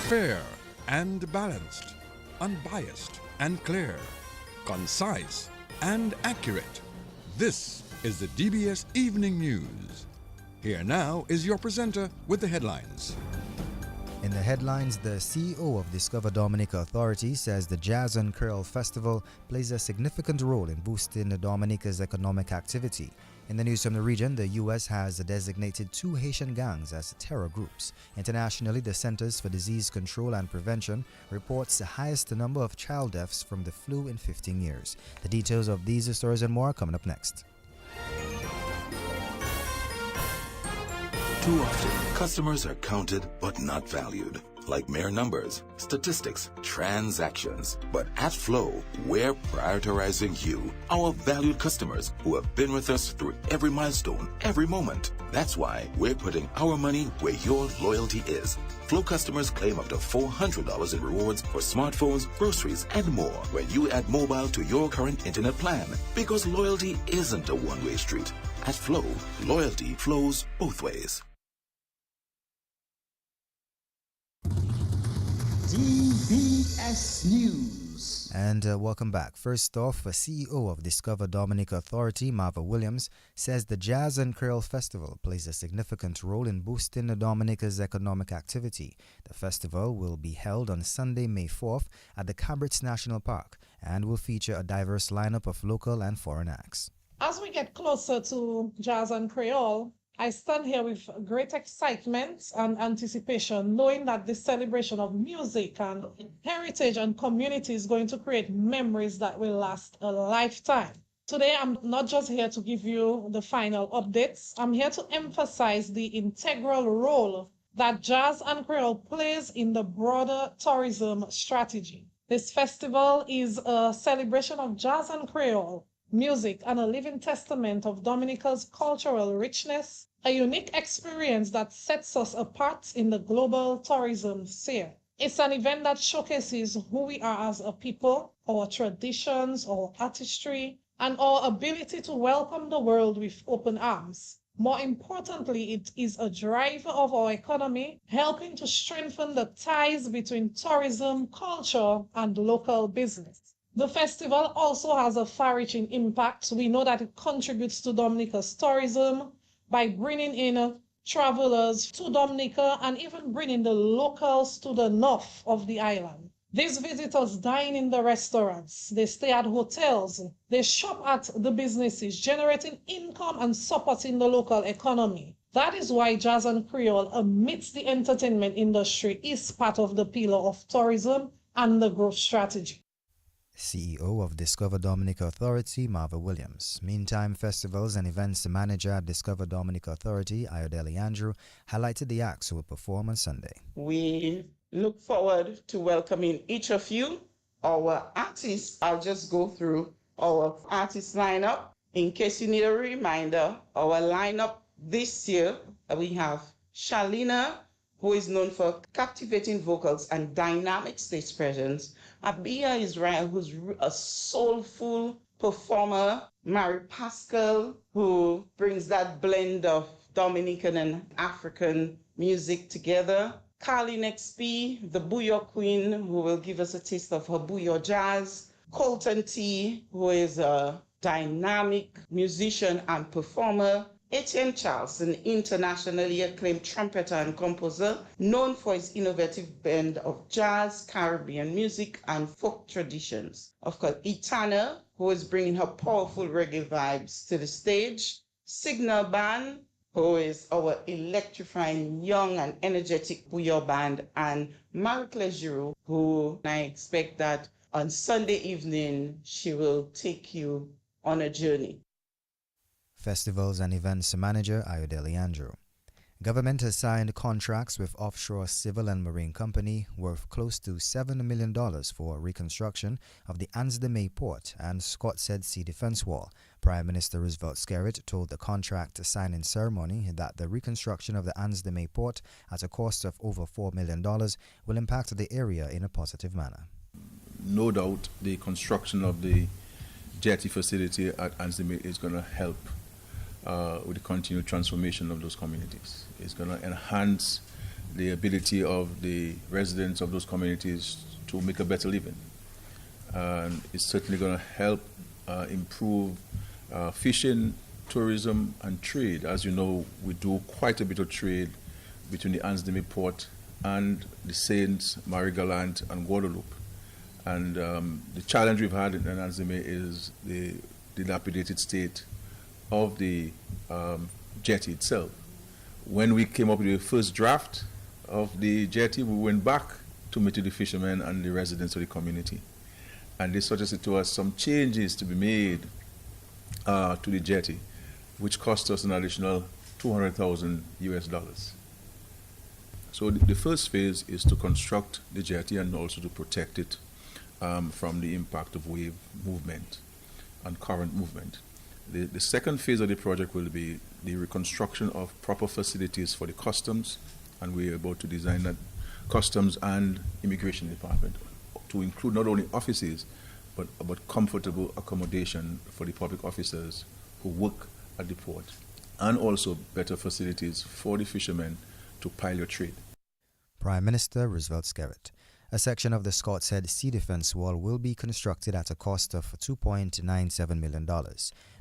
Fair and balanced, unbiased and clear, concise and accurate. This is the DBS Evening News. Here now is your presenter with the headlines. In the headlines, the CEO of Discover Dominica Authority says the Jazz and Creole Festival plays a significant role in boosting Dominica's economic activity. In the news from the region, the U.S. has designated 2 Haitian gangs as terror groups. Internationally, the Centers for Disease Control and Prevention reports the highest number of child deaths from the flu in 15 years. The details of these stories and more coming up next. Too often, customers are counted but not valued, like mere numbers, statistics, transactions. But at Flow, we're prioritizing you, our valued customers who have been with us through every milestone, every moment. That's why we're putting our money where your loyalty is. Flow customers claim up to $400 in rewards for smartphones, groceries, and more when you add mobile to your current internet plan. Because loyalty isn't a one-way street. At Flow, loyalty flows both ways. DBS News. And welcome back. First off, the CEO of Discover Dominica Authority, Marva Williams, says the Jazz and Creole Festival plays a significant role in boosting Dominica's economic activity. The festival will be held on Sunday, May 4th at the Cabrits National Park and will feature a diverse lineup of local and foreign acts. As we get closer to Jazz and Creole, I stand here with great excitement and anticipation, knowing that this celebration of music and heritage and community is going to create memories that will last a lifetime. Today, I'm not just here to give you the final updates. I'm here to emphasize the integral role that Jazz and Creole plays in the broader tourism strategy. This festival is a celebration of Jazz and Creole music and a living testament of Dominica's cultural richness, a unique experience that sets us apart in the global tourism sphere. It's an event that showcases who we are as a people, our traditions, our artistry, and our ability to welcome the world with open arms. More importantly, it is a driver of our economy, helping to strengthen the ties between tourism, culture, and local business. The festival also has a far-reaching impact. We know that it contributes to Dominica's tourism by bringing in travelers to Dominica and even bringing the locals to the north of the island. These visitors dine in the restaurants, they stay at hotels, they shop at the businesses, generating income and supporting the local economy. That is why Jazz and Creole, amidst the entertainment industry, is part of the pillar of tourism and the growth strategy. CEO of Discover Dominica Authority, Marva Williams. Meantime, festivals and events manager at Discover Dominica Authority, Ayodele Andrew, highlighted the acts who will perform on Sunday. We look forward to welcoming each of you. Our artists, I'll just go through our artist lineup. In case you need a reminder, our lineup this year, we have Shalina, who is known for captivating vocals and dynamic stage presence. Abia Israel, who's a soulful performer. Mary Pascal, who brings that blend of Dominican and African music together. Carlin XP, the Bouillon Queen, who will give us a taste of her Bouillon jazz. Colton T, who is a dynamic musician and performer. Etienne Charles, an internationally acclaimed trumpeter and composer, known for his innovative blend of jazz, Caribbean music, and folk traditions. Of course, Itana, who is bringing her powerful reggae vibes to the stage. Signal Band, who is our electrifying young and energetic Bouillon band. And Marie-Claire Giroux, who I expect that on Sunday evening, she will take you on a journey. Festivals and events manager Ayodele Andrew. Government has signed contracts with offshore civil and marine company worth close to $7 million for reconstruction of the Ansdeme port and Scottshead Sea Defense Wall. Prime Minister Roosevelt Skerrit told the contract signing ceremony that the reconstruction of the Ansdeme port at a cost of over $4 million will impact the area in a positive manner. No doubt the construction of the jetty facility at Ansdeme is going to help with the continued transformation of those communities. It's going to enhance the ability of the residents of those communities to make a better living. And it's certainly going to help improve fishing, tourism, and trade. As you know, we do quite a bit of trade between the Ansdeme port and the Saints, Marie-Galante, and Guadeloupe. And the challenge we've had in Ansdeme is the dilapidated state of the jetty itself. When we came up with the first draft of the jetty, we went back to meet with the fishermen and the residents of the community. And they suggested to us some changes to be made to the jetty, which cost us an additional $200,000 US. So the first phase is to construct the jetty and also to protect it from the impact of wave movement and current movement. The second phase of the project will be the reconstruction of proper facilities for the customs, and we're about to design that customs and immigration department to include not only offices, but comfortable accommodation for the public officers who work at the port, and also better facilities for the fishermen to pilot trade. Prime Minister Roosevelt Skerrit. A section of the Scots Head Sea Defence Wall will be constructed at a cost of $2.97 million.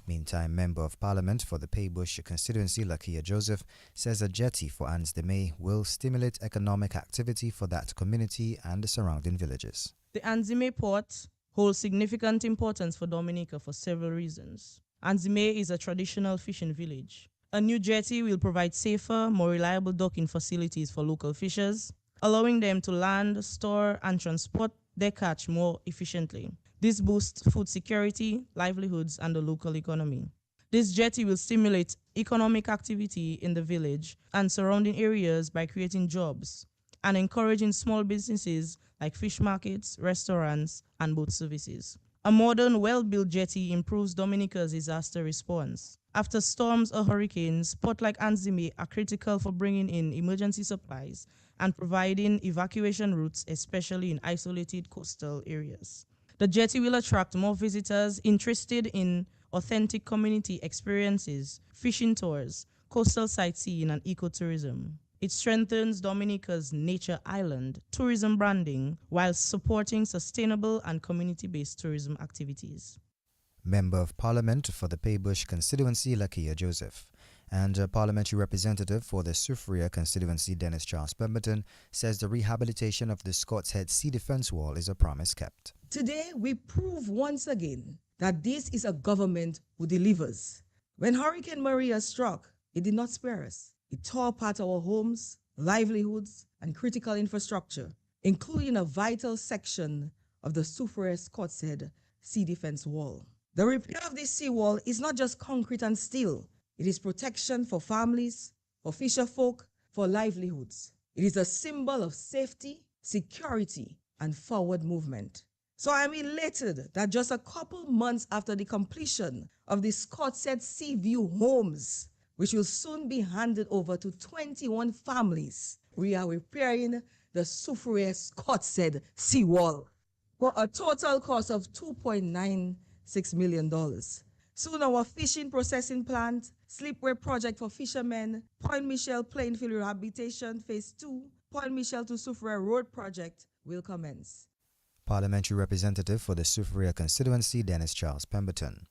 Meantime, Member of Parliament for the Paybush constituency, Lakia Joseph, says a jetty for Ansdeme will stimulate economic activity for that community and the surrounding villages. The Ansdeme port holds significant importance for Dominica for several reasons. Ansdeme is a traditional fishing village. A new jetty will provide safer, more reliable docking facilities for local fishers, allowing them to land, store, and transport their catch more efficiently. This boosts food security, livelihoods, and the local economy. This jetty will stimulate economic activity in the village and surrounding areas by creating jobs and encouraging small businesses like fish markets, restaurants, and boat services. A modern, well-built jetty improves Dominica's disaster response. After storms or hurricanes, ports like Ansdeme are critical for bringing in emergency supplies and providing evacuation routes, especially in isolated coastal areas. The jetty will attract more visitors interested in authentic community experiences, fishing tours, coastal sightseeing, and ecotourism. It strengthens Dominica's nature island tourism branding while supporting sustainable and community-based tourism activities. Member of Parliament for the Paybush constituency, Lakia Joseph, and a parliamentary representative for the Soufriere constituency, Dennis Charles Pemberton, says the rehabilitation of the Scots Head Sea Defence Wall is a promise kept. Today, we prove once again that this is a government who delivers. When Hurricane Maria struck, it did not spare us. It tore apart our homes, livelihoods, and critical infrastructure, including a vital section of the Soufriere Scots Head Sea Defence Wall. The repair of this seawall is not just concrete and steel. It is protection for families, for fisher folk, for livelihoods. It is a symbol of safety, security, and forward movement. So I am elated that just a couple months after the completion of the Scots Head Sea View homes, which will soon be handed over to 21 families, we are repairing the Soufriere Scots Head seawall for a total cost of $2.96 million. Soon our fishing processing plant, slipway project for fishermen, Point Michel Plainfield Rehabilitation Phase 2, Point Michel to Soufriere Road project will commence. Parliamentary representative for the Soufriere constituency, Dennis Charles Pemberton.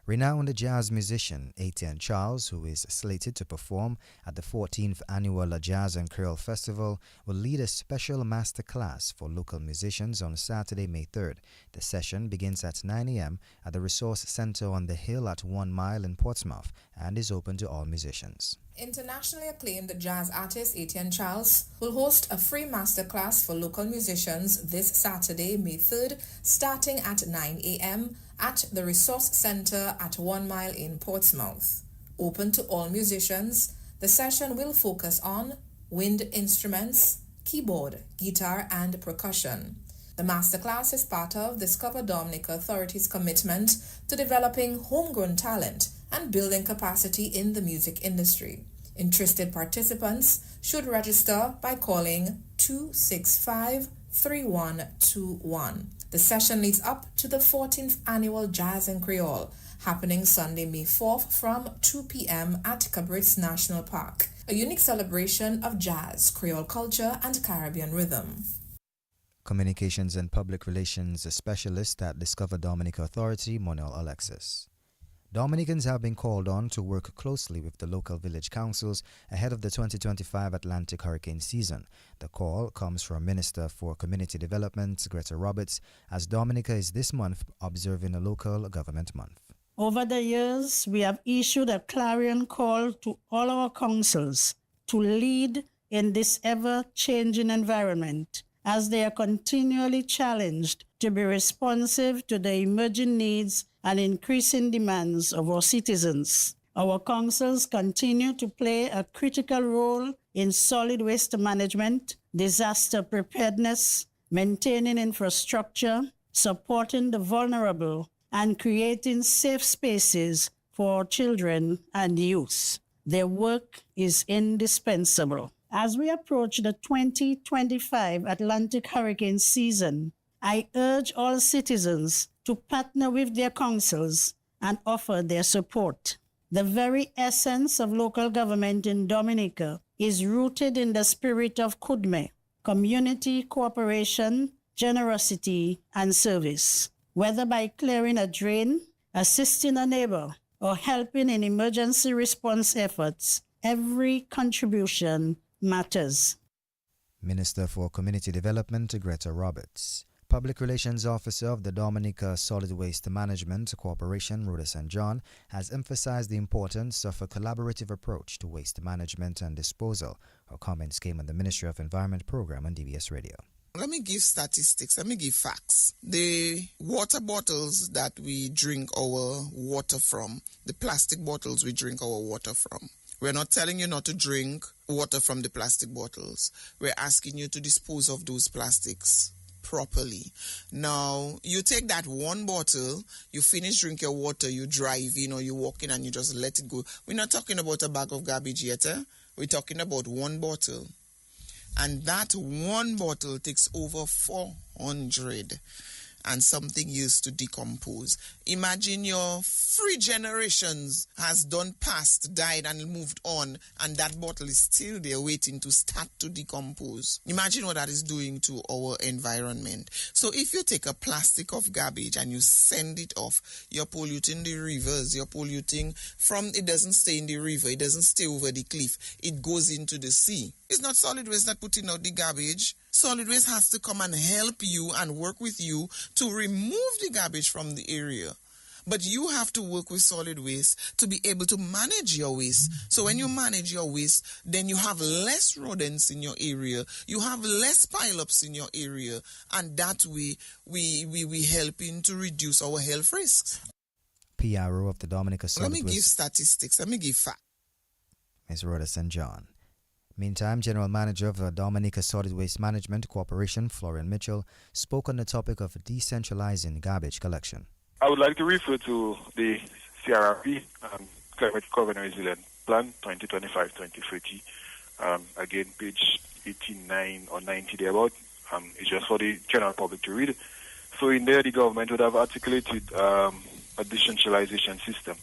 Renowned jazz musician Etienne Charles, who is slated to perform at the 14th Annual Jazz and Creole Festival, will lead a special master class for local musicians on Saturday, May 3rd. The session begins at 9 a.m. at the Resource Center on the Hill at 1 Mile in Portsmouth and is open to all musicians. Internationally acclaimed jazz artist Etienne Charles will host a free masterclass for local musicians this Saturday, May 3rd, starting at 9 a.m. at the Resource Center at 1 Mile in Portsmouth. Open to all musicians, the session will focus on wind instruments, keyboard, guitar, and percussion. The masterclass is part of Discover Dominica Authority's commitment to developing homegrown talent and building capacity in the music industry. Interested participants should register by calling 265-3121. The session leads up to the 14th Annual Jazz and Creole, happening Sunday, May 4th from 2 p.m. at Cabrit's National Park. a unique celebration of jazz, Creole culture, and Caribbean rhythm. Communications and Public Relations Specialist at Discover Dominica Authority, Monel Alexis. Dominicans have been called on to work closely with the local village councils ahead of the 2025 Atlantic hurricane season. The call comes from Minister for Community Development, Greta Roberts, as Dominica is this month observing a local government month. Over the years, we have issued a clarion call to all our councils to lead in this ever-changing environment as they are continually challenged to be responsive to the emerging needs and increasing demands of our citizens. Our councils continue to play a critical role in solid waste management, disaster preparedness, maintaining infrastructure, supporting the vulnerable, and creating safe spaces for children and youth. Their work is indispensable. As we approach the 2025 Atlantic hurricane season, I urge all citizens to partner with their councils and offer their support. The very essence of local government in Dominica is rooted in the spirit of KUDME, community cooperation, generosity, and service. Whether by clearing a drain, assisting a neighbor, or helping in emergency response efforts, every contribution matters. Minister for Community Development, Greta Roberts. Public Relations Officer of the Dominica Solid Waste Management Corporation, Rhoda St. John, has emphasized the importance of a collaborative approach to waste management and disposal. Her comments came on the Ministry of Environment program on DBS Radio. Let me give statistics. Let me give facts. The water bottles that we drink our water from, the plastic bottles we drink our water from. We're not telling you not to drink water from the plastic bottles. We're asking you to dispose of those plastics properly. Now, you take that one bottle, you finish drink your water, you drive, you walk in and you just let it go. We're not talking about a bag of garbage yet. We're talking about one bottle. And that one bottle takes over 400 and something used to decompose. Imagine your 3 generations has done past, died and moved on, and that bottle is still there waiting to start to decompose. Imagine what that is doing to our environment. So if you take a plastic of garbage and you send it off, you're polluting the rivers, you're polluting it doesn't stay in the river, it doesn't stay over the cliff, it goes into the sea. It's not solid waste that putting out the garbage. Solid waste has to come and help you and work with you to remove the garbage from the area. But you have to work with solid waste to be able to manage your waste. So when you manage your waste, then you have less rodents in your area. You have less pileups in your area. And that way, we helping to reduce our health risks. PRO of the Dominica Solid Waste. Let me give statistics. Let me give facts. Ms. Rhoda St. John. Meantime, General Manager of the Dominica Solid Waste Management Corporation, Florian Mitchell, spoke on the topic of decentralizing garbage collection. I would like to refer to the CRRP, Climate Recovery and Resilience Plan 2025-2030. Again, page 89 or 90 thereabout. It's just for the general public to read. So in there, the government would have articulated a decentralization system,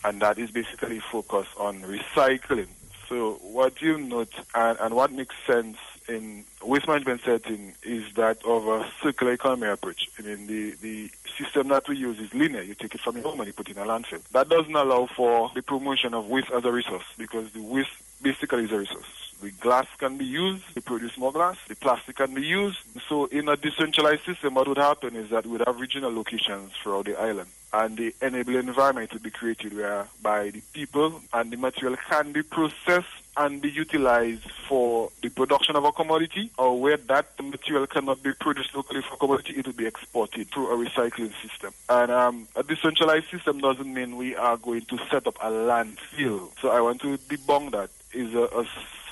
and that is basically focused on recycling. So what you note and what makes sense in waste management setting is that of a circular economy approach. I mean, the system that we use is linear. You take it from your home and you put it in a landfill. That doesn't allow for the promotion of waste as a resource, because the waste basically is a resource. The glass can be used to produce more glass. The plastic can be used. So in a decentralized system, what would happen is that we would have regional locations throughout the island. And the enabling environment would be created whereby the people and the material can be processed and be utilized for the production of a commodity, or where that material cannot be produced locally for commodity, it will be exported through a recycling system. And a decentralized system doesn't mean we are going to set up a landfill. So I want to debunk that. Is a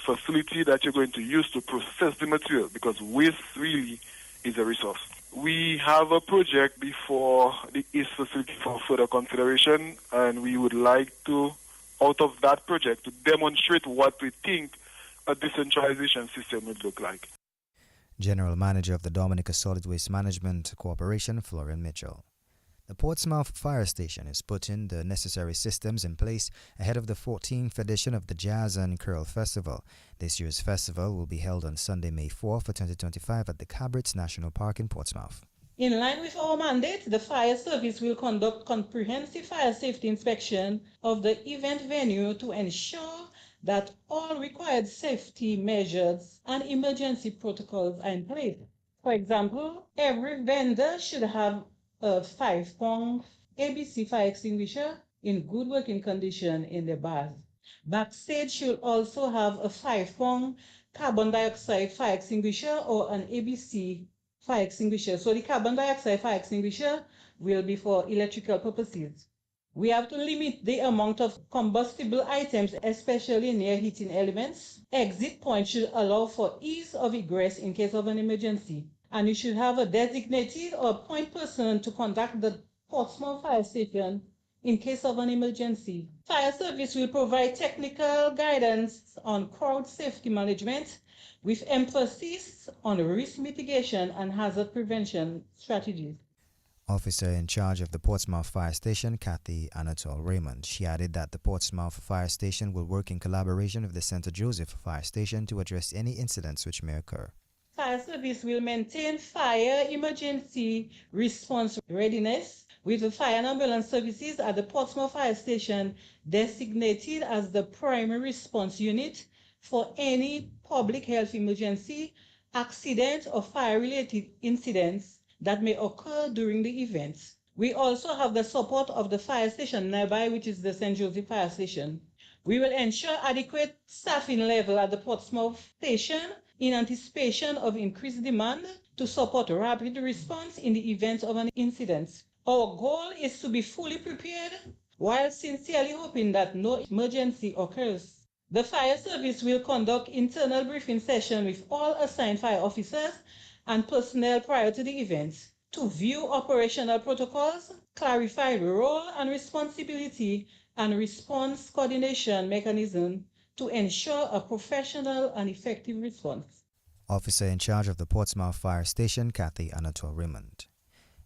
facility that you're going to use to process the material, because waste really is a resource. We have a project before the East facility for further consideration, and we would like to, out of that project, to demonstrate what we think a decentralization system would look like. General Manager of the Dominica Solid Waste Management Corporation, Florian Mitchell. The Portsmouth Fire Station is putting the necessary systems in place ahead of the 14th edition of the Jazz and Curl Festival. This year's festival will be held on Sunday, May 4th, 2025 at the Cabrits National Park in Portsmouth. In line with our mandate, the fire service will conduct comprehensive fire safety inspection of the event venue to ensure that all required safety measures and emergency protocols are in place. For example, every vendor should have a 5-prong ABC fire extinguisher in good working condition in the bars. Backstage should also have a 5-prong carbon dioxide fire extinguisher or an ABC fire extinguisher. So the carbon dioxide fire extinguisher will be for electrical purposes. We have to limit the amount of combustible items, especially near heating elements. Exit points should allow for ease of egress in case of an emergency. And you should have a designated or point person to contact the Portsmouth Fire Station in case of an emergency. Fire service will provide technical guidance on crowd safety management with emphasis on risk mitigation and hazard prevention strategies. Officer in charge of the Portsmouth Fire Station, Kathy Anatole Raymond. She added that the Portsmouth Fire Station will work in collaboration with the St. Joseph Fire Station to address any incidents which may occur. Fire service will maintain fire emergency response readiness with the fire and ambulance services at the Portsmouth Fire Station designated as the primary response unit for any public health emergency, accident, or fire-related incidents that may occur during the event. We also have the support of the fire station nearby, which is the St. Joseph Fire Station. We will ensure adequate staffing level at the Portsmouth Station in anticipation of increased demand to support rapid response in the event of an incident. Our goal is to be fully prepared while sincerely hoping that no emergency occurs. The fire service will conduct internal briefing sessions with all assigned fire officers and personnel prior to the event to view operational protocols, clarify role and responsibility, and response coordination mechanism to ensure a professional and effective response. Officer in charge of the Portsmouth Fire Station, Kathy Anatole Raymond.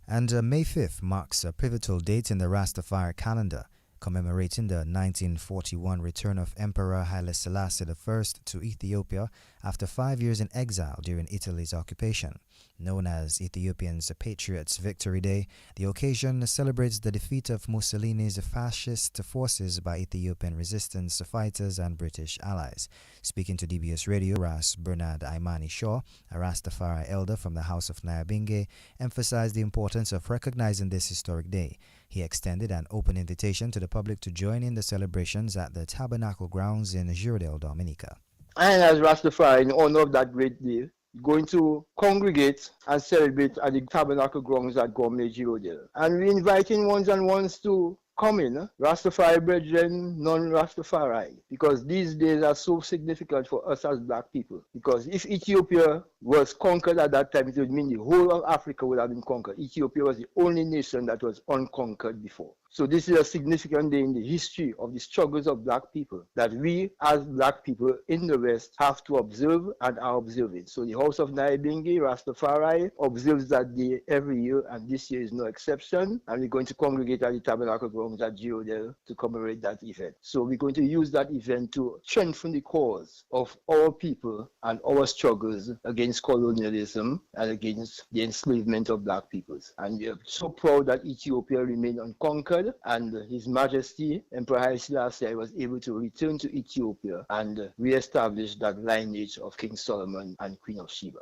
And May 5th marks a pivotal date in the Rastafari calendar, commemorating the 1941 return of Emperor Haile Selassie I to Ethiopia after 5 years in exile during Italy's occupation. Known as Ethiopians' Patriots' Victory Day, the occasion celebrates the defeat of Mussolini's fascist forces by Ethiopian resistance fighters and British allies. Speaking to DBS Radio, Ras Bernard Aimani Shaw, a Rastafari elder from the House of Nyabinge, emphasized the importance of recognizing this historic day. He extended an open invitation to the public to join in the celebrations at the Tabernacle grounds in Girardel, Dominica. And as Rastafari, in honor of that great day, going to congregate and celebrate at the Tabernacle grounds at Gourmet Girardel. And we're inviting ones and ones to come in, Rastafari brethren, non-Rastafari, because these days are so significant for us as black people. Because if Ethiopia was conquered at that time, it would mean the whole of Africa would have been conquered. Ethiopia was the only nation that was unconquered before. So this is a significant day in the history of the struggles of black people that we as black people in the West have to observe and are observing. So the House of Nyabinge, Rastafari, observes that day every year, and this year is no exception. And we're going to congregate at the Tabernacle grounds at Girardel to commemorate that event. So we're going to use that event to strengthen the cause of our people and our struggles against colonialism and against the enslavement of black peoples. And we are so proud that Ethiopia remained unconquered, and His Majesty Emperor Haile Selassie was able to return to Ethiopia and re-establish that lineage of King Solomon and Queen of Sheba.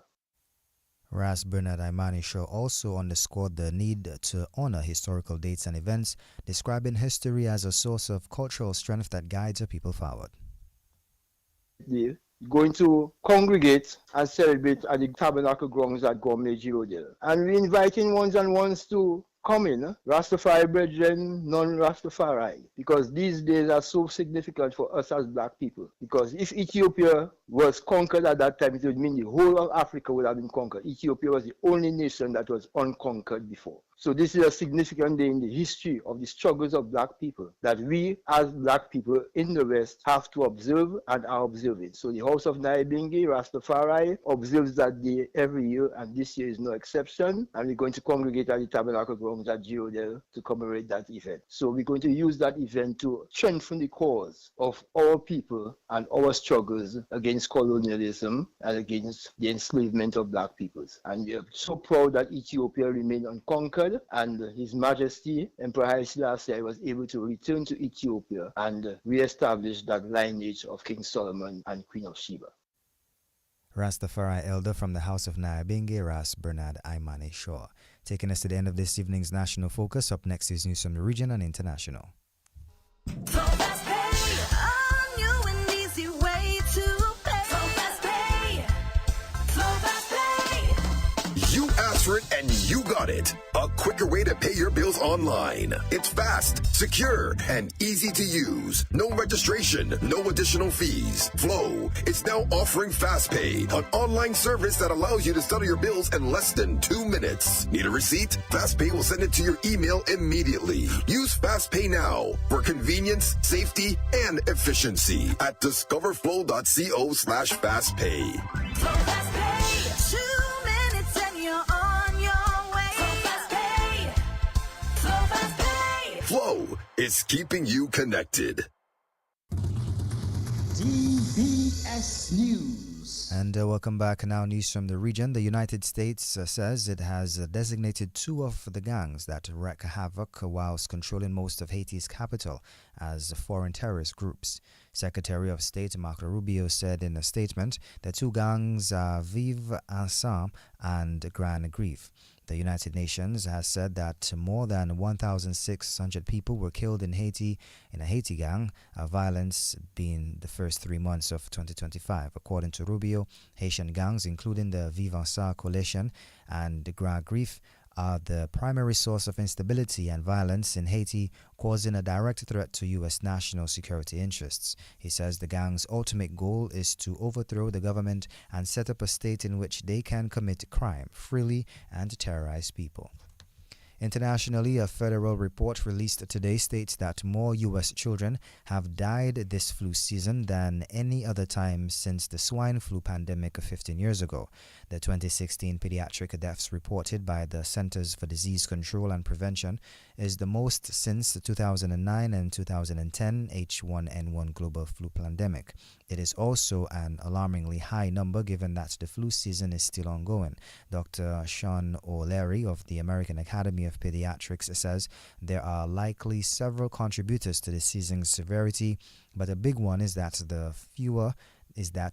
Ras Bernard Aimani Shaw also underscored the need to honor historical dates and events, describing history as a source of cultural strength that guides a people forward. We're going to congregate and celebrate at the Tabernacle grounds at Gourmet Girardel. And we're inviting ones and ones to come in, Rastafari brethren, non-Rastafari, because these days are so significant for us as black people. Because if Ethiopia was conquered at that time, it would mean the whole of Africa would have been conquered. Ethiopia was the only nation that was unconquered before. So this is a significant day in the history of the struggles of black people that we as black people in the West have to observe and are observing. So the House of Naibingi, Rastafari, observes that day every year, and this year is no exception. And we're going to congregate at the Tabernacle Grounds at Girodale to commemorate that event. So we're going to use that event to strengthen the cause of our people and our struggles against colonialism and against the enslavement of black peoples. And we're so proud that Ethiopia remained unconquered, and His Majesty Emperor Haile Selassie was able to return to Ethiopia and re-establish that lineage of King Solomon and Queen of Sheba. Rastafari elder from the House of Nyabingi, Ras Bernard Aimane Shaw. Taking us to the end of this evening's National Focus. Up next is news from the region and international. You asked for it and you got it. A quicker way to pay your bills online. It's fast, secure, and easy to use. No registration, no additional fees. Flow is now offering FastPay, an online service that allows you to settle your bills in less than 2 minutes. Need a receipt? FastPay will send it to your email immediately. Use FastPay now for convenience, safety, and efficiency at discoverflow.co/fastpay. Flow is keeping you connected. DBS News. And welcome back. Now, news from the region. The United States says it has designated 2 of the gangs that wreak havoc whilst controlling most of Haiti's capital as foreign terrorist groups. Secretary of State Marco Rubio said in a statement the 2 gangs are Vive Ensemble and Grand Grief. The United Nations has said that more than 1,600 people were killed in Haiti in a Haiti gang violence being the first 3 months of 2025. According to Rubio, Haitian gangs, including the Vive Ensemble Coalition and the Grand Grief, are the primary source of instability and violence in Haiti, causing a direct threat to U.S. national security interests. He says the gang's ultimate goal is to overthrow the government and set up a state in which they can commit crime freely and terrorize people. Internationally, a federal report released today states that more U.S. children have died this flu season than any other time since the swine flu pandemic 15 years ago. The 2016 pediatric deaths reported by the Centers for Disease Control and Prevention is the most since the 2009 and 2010 H1N1 global flu pandemic. It is also an alarmingly high number given that the flu season is still ongoing. Dr. Sean O'Leary of the American Academy of Pediatrics says there are likely several contributors to the season's severity, but a big one is that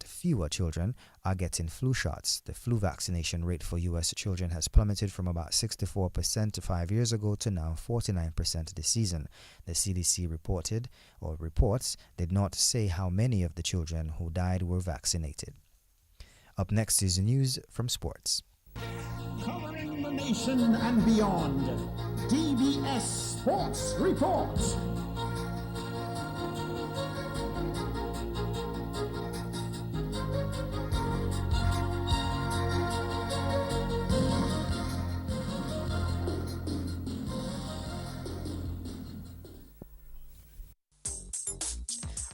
fewer children are getting flu shots. The flu vaccination rate for U.S. children has plummeted from about 64% 5 years ago to now 49% this season. The CDC reports did not say how many of the children who died were vaccinated. Up next is news from sports. Covering the nation and beyond. DBS Sports Report.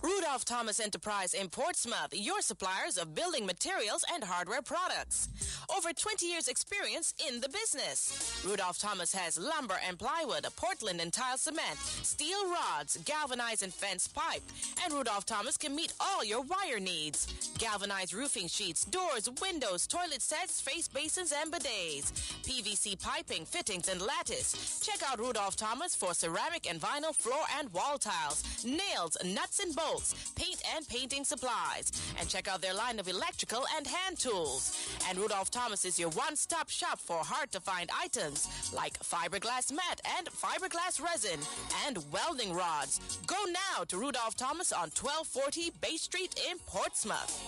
Rudolph Thomas Enterprise in Portsmouth, your suppliers of building materials and hardware products. Over 20 years experience in the business. Rudolph Thomas has lumber and plywood, Portland and tile cement, steel rods, galvanized and fence pipe. And Rudolph Thomas can meet all your wire needs. Galvanized roofing sheets, doors, windows, toilet sets, face basins and bidets. PVC piping, fittings and lattice. Check out Rudolph Thomas for ceramic and vinyl floor and wall tiles, nails, nuts and bolts, paint and painting supplies. And check out their line of electrical and hand tools. And Rudolph Thomas is your one-stop shop for hard-to-find items like fiberglass mat and fiberglass resin and welding rods. Go now to Rudolph Thomas on 1240 Bay Street in Portsmouth.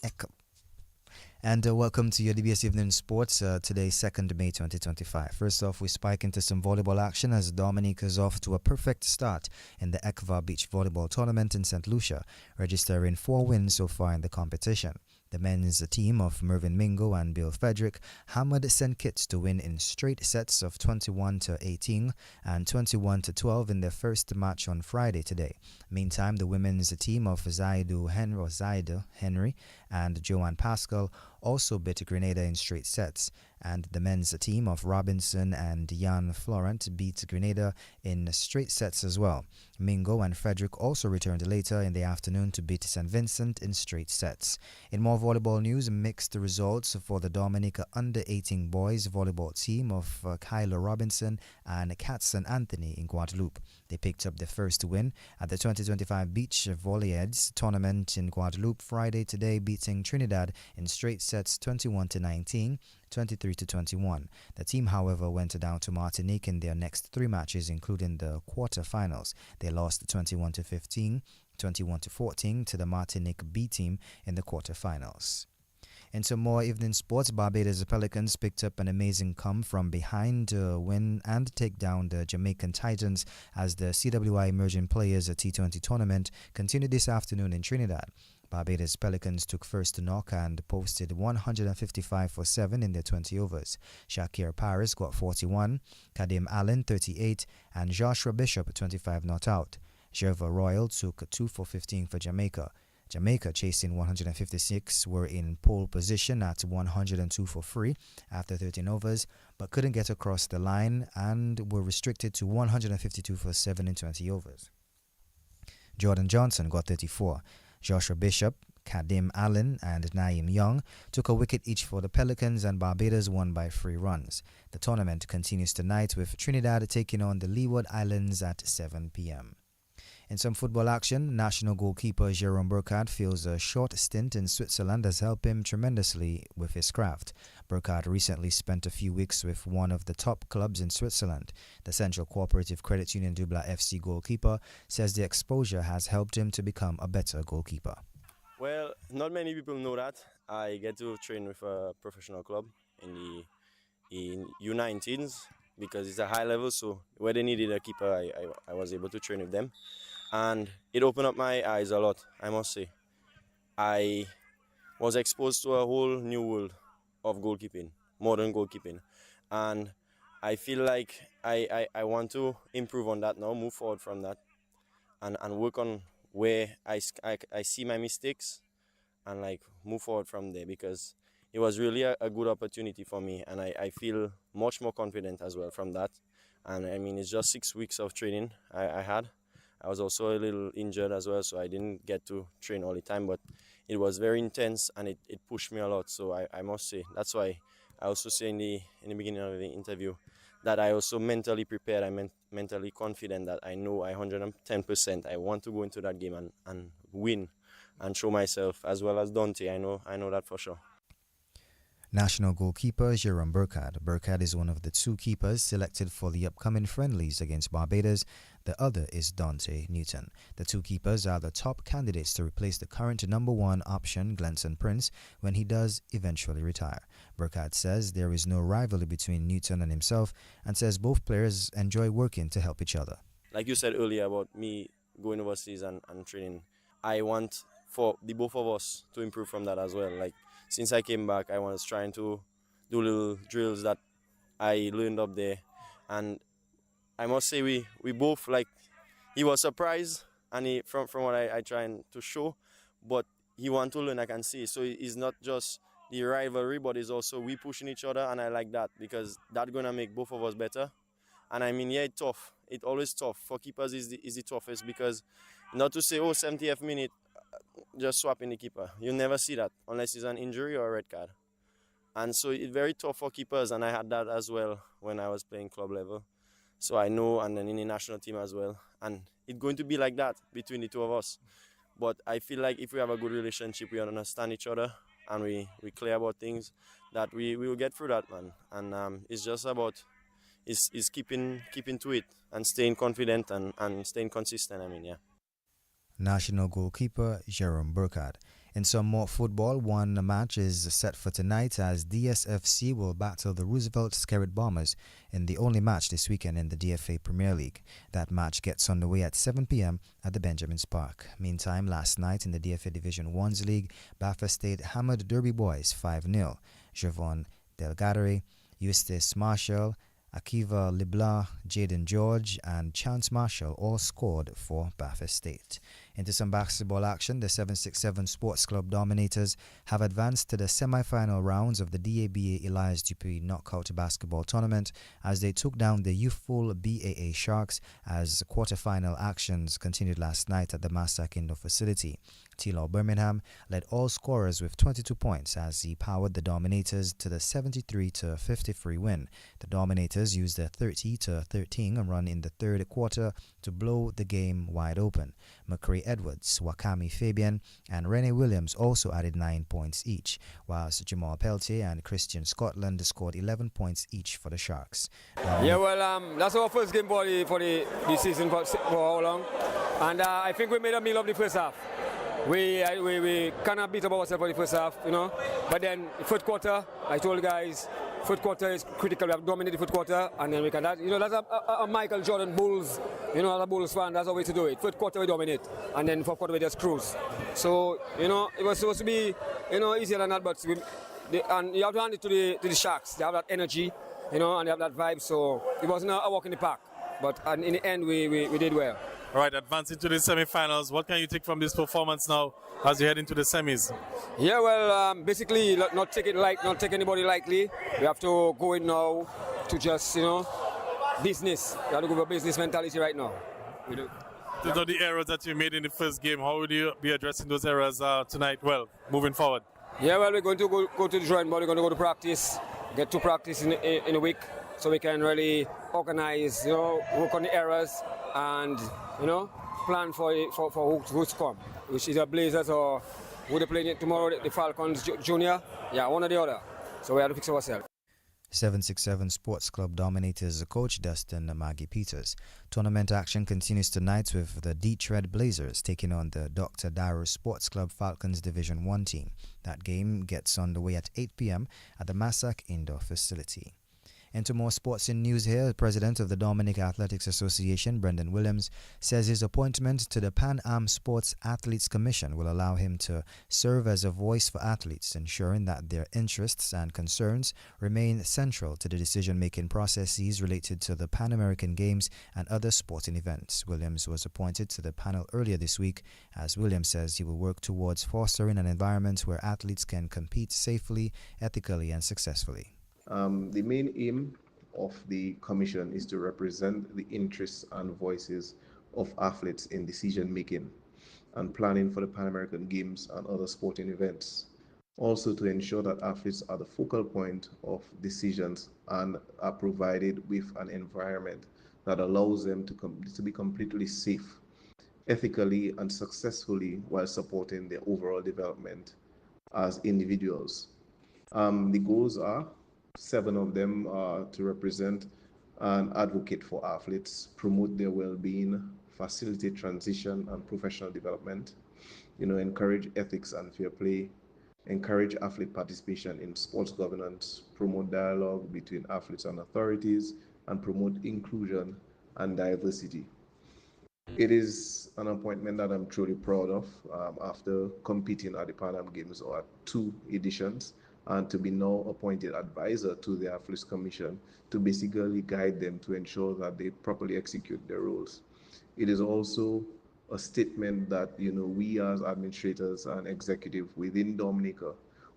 Echo. And welcome to your DBS Evening Sports, today, 2nd May 2025. First off, we spike into some volleyball action as Dominica is off to a perfect start in the ECVA Beach Volleyball Tournament in St. Lucia, registering 4 wins so far in the competition. The men's team of Mervyn Mingo and Bill Frederick hammered St. Kitts to win in straight sets of 21-18 and 21-12 in their first match on Friday today. Meantime, the women's team of Zaida Henry and Joanne Pascal also beat Grenada in straight sets, and the men's team of Robinson and Jan Florent beat Grenada in straight sets as well. Mingo and Frederick also returned later in the afternoon to beat St. Vincent in straight sets. In more volleyball news, mixed results for the Dominica under-18 boys volleyball team of Kyla Robinson and Kat St. Anthony in Guadeloupe. They picked up their first win at the 2025 Beach Volleyheads tournament in Guadeloupe Friday today, beating Trinidad in straight sets 21-19, 23-21. The team, however, went down to Martinique in their next three matches, including the quarterfinals. They lost 21-15, 21-14 to the Martinique B team in the quarterfinals. In some more evening sports, Barbados Pelicans picked up an amazing come from behind win and take down the Jamaican Titans as the CWI Emerging Players T20 tournament continued this afternoon in Trinidad. Barbados Pelicans took first to knock and posted 155 for 7 in their 20 overs. Shakir Paris got 41, Kadim Allen 38, and Joshua Bishop 25 not out. Gerva Royal took 2 for 15 for Jamaica. Jamaica, chasing 156, were in pole position at 102 for 3 after 13 overs, but couldn't get across the line and were restricted to 152 for 7 in 20 overs. Jordan Johnson got 34. Joshua Bishop, Kadim Allen, and Naeem Young took a wicket each for the Pelicans, and Barbados won by 3 runs. The tournament continues tonight with Trinidad taking on the Leeward Islands at 7 p.m. In some football action, national goalkeeper Jerome Burkhardt feels a short stint in Switzerland has helped him tremendously with his craft. Burkhardt recently spent a few weeks with one of the top clubs in Switzerland. The Central Cooperative Credit Union Dubla FC goalkeeper says the exposure has helped him to become a better goalkeeper. Well, not many people know that. I get to train with a professional club in U19s because it's a high level, so where they needed a keeper, I was able to train with them. And it opened up my eyes a lot, I must say. I was exposed to a whole new world of goalkeeping, modern goalkeeping. And I feel like I want to improve on that now, move forward from that, and work on where I see my mistakes and like move forward from there, because it was really a good opportunity for me, and I feel much more confident as well from that. And I mean, it's just 6 weeks of training I had. I was also a little injured as well, so I didn't get to train all the time, but it was very intense and it pushed me a lot. So I must say, that's why I also say in the beginning of the interview that I also mentally prepared, I'm mentally confident that I know 110% I want to go into that game and win and show myself, as well as Dante. I know that for sure. National goalkeeper Jerome Burkhardt. Burkhardt is one of the 2 keepers selected for the upcoming friendlies against Barbados. The other is Dante Newton. The 2 keepers are the top candidates to replace the current number 1 option, Glenson Prince, when he does eventually retire. Burkhardt says there is no rivalry between Newton and himself, and says both players enjoy working to help each other. Like you said earlier about me going overseas and training, I want for the both of us to improve from that as well. Like, since I came back, I was trying to do little drills that I learned up there. And I must say we both, like, he was surprised and from what I trying to show, but he want to learn, I can see. So it's not just the rivalry, but it's also we pushing each other, and I like that because that's going to make both of us better. And I mean, yeah, it's tough. It's always tough. For keepers is the toughest, because not to say, 70th minute, just swapping the keeper. You never see that unless it's an injury or a red card. And so it's very tough for keepers, and I had that as well when I was playing club level. So I know, and then in the national team as well. And it's going to be like that between the 2 of us. But I feel like if we have a good relationship, we understand each other, and we clear about things, that we will get through that, man. And it's just about is keeping to it and staying confident and staying consistent, I mean, yeah. National goalkeeper Jerome Burkhardt. In some more football, one match is set for tonight as DSFC will battle the Roosevelt Skerrit Bombers in the only match this weekend in the DFA Premier League. That match gets underway at 7 p.m. at the Benjamins Park. Meantime, last night in the DFA Division 1's League, Bafa State hammered Derby Boys 5-0. Javon Delgadere, Eustace Marshall, Akiva Libla, Jaden George, and Chance Marshall all scored for Bafa State. Into some basketball action, the 767 Sports Club Dominators have advanced to the semi-final rounds of the DABA Elias Dupuis Knockout Basketball Tournament as they took down the youthful BAA Sharks as quarter-final actions continued last night at the Massac Indoor facility. T-Law Birmingham led all scorers with 22 points as he powered the Dominators to the 73-53 win. The Dominators used a 30-13 run in the third quarter to blow the game wide open. McCrae Edwards, Wakami Fabian, and Renee Williams also added 9 points each, whilst Jamal Peltier and Christian Scotland scored 11 points each for the Sharks. That's our first game for the season for how long, and I think we made a meal of the first half. We kind of beat up ourselves for the first half, but then the fourth quarter, I told the guys, fourth quarter is critical. We have dominated the fourth quarter, and then we can, that's a Michael Jordan Bulls, as a Bulls fan, that's the way to do it. Fourth quarter we dominate, and then fourth quarter we just cruise. So, it was supposed to be, easier than that, but and you have to hand it to the Sharks. They have that energy, and they have that vibe, so it wasn't a walk in the park, but in the end we did well. All right, advancing to the semi-finals, what can you take from this performance now as you head into the semis? Yeah, well, basically, not take anybody lightly. We have to go in now to just, business. We have to go for business mentality right now. Those are the errors that you made in the first game. How would you be addressing those errors tonight? Well, moving forward. Yeah, well, we're going to go to the drawing board. We're going to go to practice, get to practice in a week, so we can really organize, work on the errors and, plan for who's to come, which is the Blazers or who they playing tomorrow, the Falcons Junior. Yeah, one or the other. So we have to fix ourselves. 767 Sports Club Dominators coach Dustin Maggie Peters. Tournament action continues tonight with the Detroit Blazers taking on the Dr. Darrow Sports Club Falcons Division 1 team. That game gets underway at 8 p.m. at the Massac Indoor facility. Into more sports in news here, the president of the Dominica Athletics Association, Brendan Williams, says his appointment to the Pan Am Sports Athletes Commission will allow him to serve as a voice for athletes, ensuring that their interests and concerns remain central to the decision-making processes related to the Pan American Games and other sporting events. Williams was appointed to the panel earlier this week, as Williams says he will work towards fostering an environment where athletes can compete safely, ethically, and successfully. The main aim of the commission is to represent the interests and voices of athletes in decision making and planning for the Pan American Games and other sporting events. Also to ensure that athletes are the focal point of decisions and are provided with an environment that allows them to be completely safe, ethically and successfully while supporting their overall development as individuals. The goals are 7 of them are to represent and advocate for athletes, promote their well-being, facilitate transition and professional development, encourage ethics and fair play, encourage athlete participation in sports governance, promote dialogue between athletes and authorities, and promote inclusion and diversity. It is an appointment that I'm truly proud of after competing at the Pan Am Games or at 2 editions, and to be now appointed advisor to the Athletes Commission to basically guide them to ensure that they properly execute their roles. It is also a statement that we as administrators and executive within Dominica,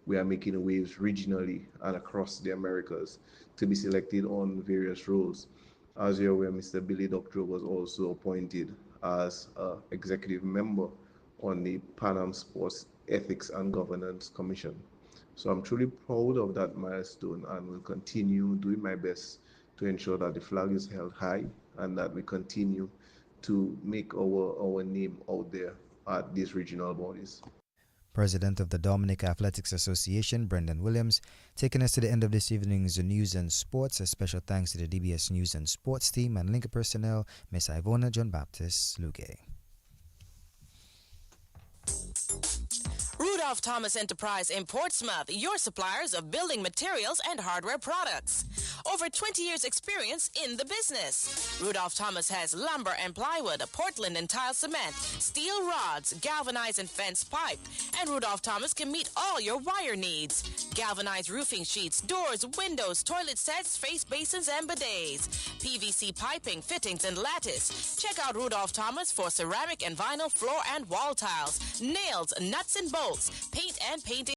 we are making waves regionally and across the Americas to be selected on various roles. As you're aware, Mr. Billy Doctor was also appointed as an executive member on the Pan Am Sports Ethics and Governance Commission. So I'm truly proud of that milestone and will continue doing my best to ensure that the flag is held high and that we continue to make our name out there at these regional bodies. President of the Dominica Athletics Association, Brendan Williams, taking us to the end of this evening's news and sports. A special thanks to the DBS News and Sports team and linker personnel, Miss Ivona John Baptist Luque. Rudolph Thomas Enterprise in Portsmouth, your suppliers of building materials and hardware products. Over 20 years experience in the business. Rudolph Thomas has lumber and plywood, Portland and tile cement, steel rods, galvanized and fence pipe. And Rudolph Thomas can meet all your wire needs. Galvanized roofing sheets, doors, windows, toilet sets, face basins, and bidets. PVC piping, fittings, and lattice. Check out Rudolph Thomas for ceramic and vinyl floor and wall tiles, nails, nuts and bolts, paint and painting